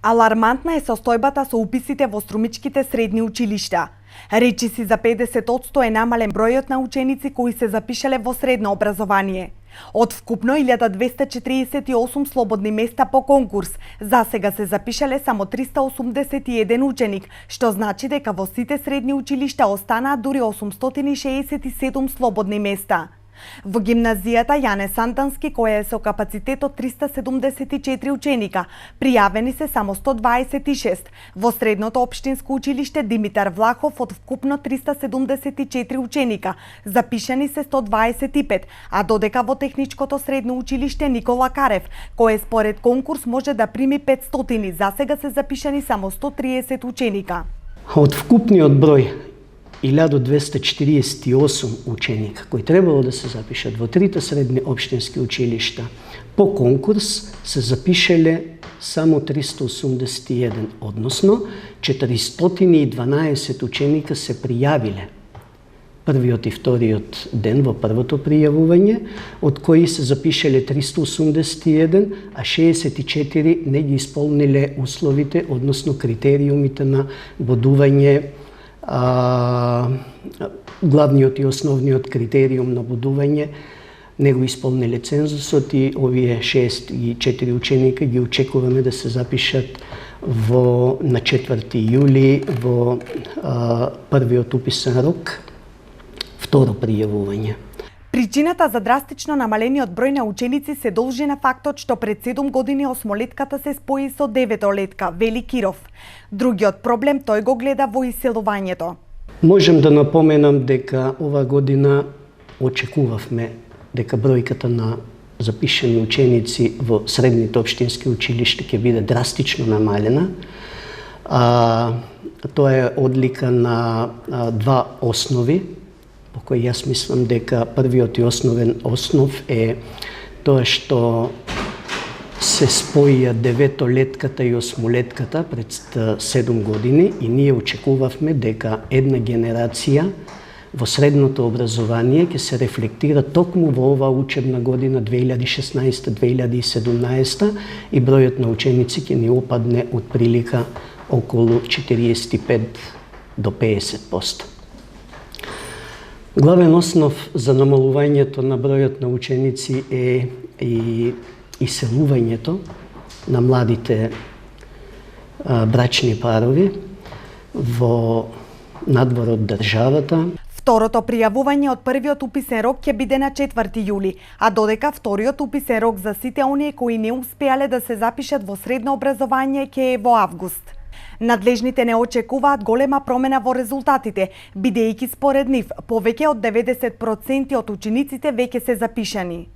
Алармантна е состојбата со уписите во струмичките средни училишта. Речиси за 50% е намален бројот на ученици кои се запишале во средно образование. Од вкупно 1248 слободни места по конкурс, за сега се запишале само 381 ученик, што значи дека во сите средни училишта останаа дури 867 слободни места. Во гимназијата Јане Сантански, која е со капацитет од 374 ученика, пријавени се само 126. Во средното општинско училиште Димитар Влахов од вкупно 374 ученика, запишани се 125, а додека во техничкото средно училиште Никола Карев, кое според конкурс може да прими 500, за сега се запишани само 130 ученика. Од вкупниот број 1248 ученика кои требало да се запишат во трите средни општински училишта по конкурс се запишале само 381, односно 412 ученика се пријавиле првиот и вториот ден во првото пријавување, од кои се запишале 381, а 64 не ги исполниле условите, односно критериумите на бодување. Главниот и основниот критериум на бодување не го исполниле цензусот и овие 64 ученика ги очекуваме да се запишат на 4 јули во првиот уписен рок, второ пријавување. Причината за драстично намалениот број на ученици се должи на фактот што пред 7 години осмолетката се спои со деветолетка, вели Киров. Другиот проблем тој го гледа во иселувањето. Можем да напоменам дека ова година очекувавме дека бројката на запишани ученици во средните општински училишта ќе биде драстично намалена. Тоа е одлика на два основи, по кој јас мислам дека првиот и основен основ е тоа што се споија деветолетката и осмолетката пред 7 години и ние очекувавме дека една генерација во средното образование ќе се рефлектира токму во оваа учебна година 2016-2017 и бројот на ученици ќе ни опадне од прилика околу 45 до 50%. Главен основ за намалувањето на бројот на ученици е и иселувањето на младите брачни парови во надвор од државата. Второто пријавување од првиот уписен рок ќе биде на 4 јули, а додека вториот уписен рок за сите оние кои не успеале да се запишат во средно образование ќе е во август. Надлежните не очекуваат голема промена во резултатите, бидејќи според нив повеќе од 90% од учениците веќе се запишани.